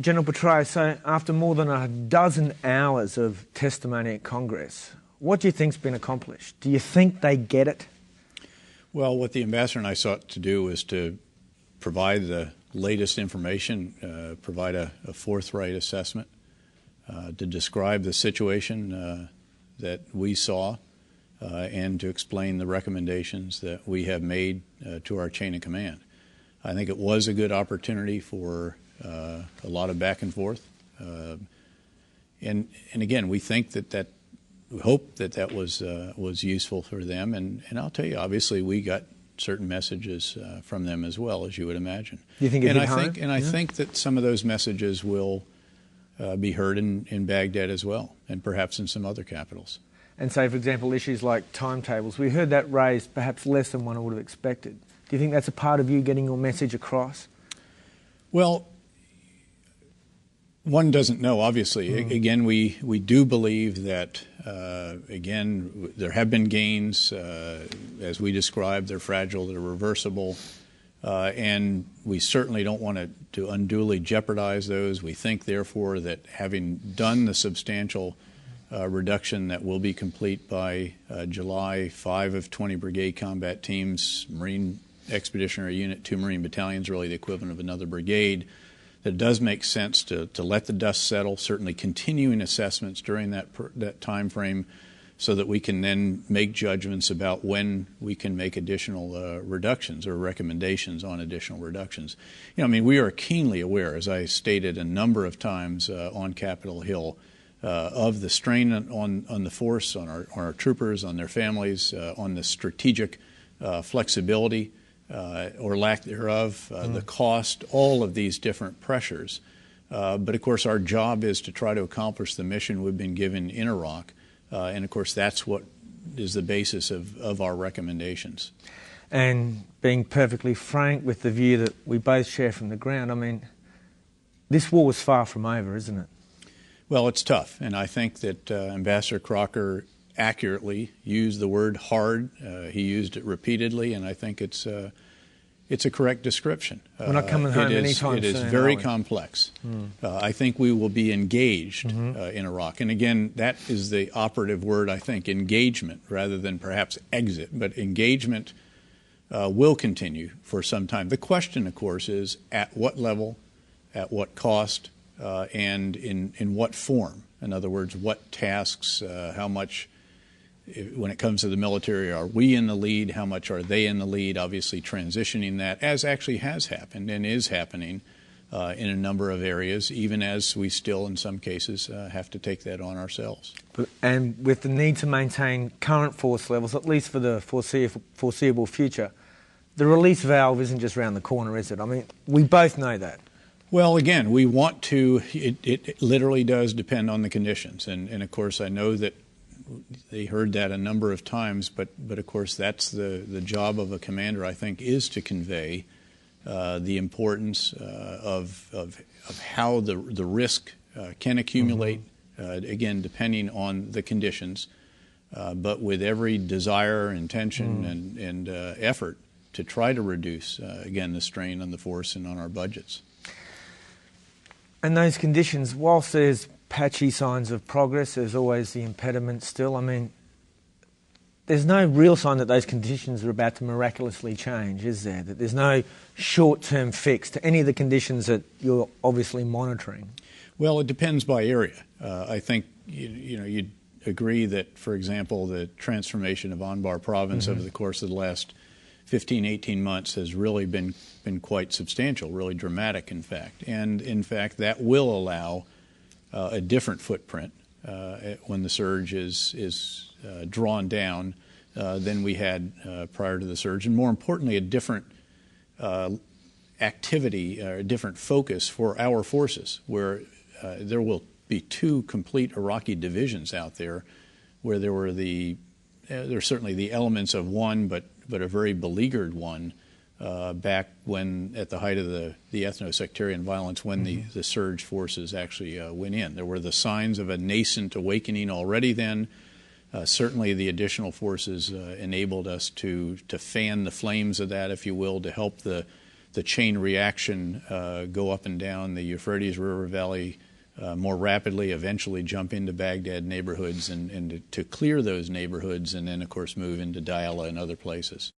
General Petraeus, so after more than a dozen hours of testimony at Congress, what do you think's been accomplished? Do you think they get it? Well, what the ambassador and I sought to do was to provide the latest information, provide a forthright assessment, to describe the situation that we saw, and to explain the recommendations that we have made to our chain of command. I think it was a good opportunity for a lot of back and forth, and again, we think that we hope that was useful for them, and I'll tell you, obviously, we got certain messages from them as well, as you would imagine. You think it hit home? I think that some of those messages will be heard in Baghdad as well, and perhaps in some other capitals. And say, for example, issues like timetables. We heard that raised perhaps less than one would have expected. Do you think that's a part of you getting your message across? Well, one doesn't know, obviously. Again, we do believe that, again, there have been gains. As we described, they're fragile, they're reversible, and we certainly don't want to unduly jeopardize those. We think, therefore, that having done the substantial reduction that will be complete by July, 5 of 20 brigade combat teams, Marine Expeditionary Unit, 2 Marine battalions, really the equivalent of another brigade, that it does make sense to let the dust settle, certainly continuing assessments during that time frame, so that we can then make judgments about when we can make additional reductions or recommendations on additional reductions. You know, I mean, we are keenly aware, as I stated a number of times on Capitol Hill, of the strain on the force, on our troopers, on their families, on the strategic flexibility or lack thereof, the cost, all of these different pressures. But of course, our job is to try to accomplish the mission we've been given in Iraq, and of course, that's what is the basis of our recommendations. And being perfectly frank with the view that we both share from the ground, I mean, this war was far from over, isn't it? Well, it's tough, and I think that Ambassador Crocker accurately used the word hard. He used it repeatedly, and I think it's a correct description. We're not coming home anytime soon. It is very complex. I think we will be engaged in Iraq, and again, that is the operative word, I think, engagement, rather than perhaps exit, but engagement will continue for some time. The question, of course, is at what level, at what cost, and in what form. In other words, what tasks, how much, when it comes to the military, are we in the lead? How much are they in the lead? Obviously transitioning that, as actually has happened and is happening in a number of areas, even as we still, in some cases, have to take that on ourselves. And with the need to maintain current force levels, at least for the foreseeable future, the release valve isn't just around the corner, is it? I mean, we both know that. Well, again, we want to, it literally does depend on the conditions. And of course, I know that they heard that a number of times, but of course, that's the job of a commander, I think, is to convey the importance of how the risk can accumulate, again, depending on the conditions, but with every desire, intention, and effort to try to reduce, again, the strain on the force and on our budgets. And those conditions, whilst there's patchy signs of progress, there's always the impediment still. I mean, there's no real sign that those conditions are about to miraculously change, is there? That there's no short-term fix to any of the conditions that you're obviously monitoring? Well, it depends by area. I think you'd agree that, for example, the transformation of Anbar province over the course of the last 15, 18 months has really been quite substantial, really dramatic, in fact. And in fact, that will allow a different footprint when the surge is drawn down than we had prior to the surge. And more importantly, a different activity, a different focus for our forces, where there will be 2 complete Iraqi divisions out there, where there were there's certainly the elements of one, but a very beleaguered one back when, at the height of the ethno-sectarian violence, when the surge forces actually went in. There were the signs of a nascent awakening already then. Certainly the additional forces enabled us to fan the flames of that, if you will, to help the the chain reaction go up and down the Euphrates River Valley more rapidly, eventually jump into Baghdad neighborhoods and to clear those neighborhoods, and then, of course, move into Diyala and other places.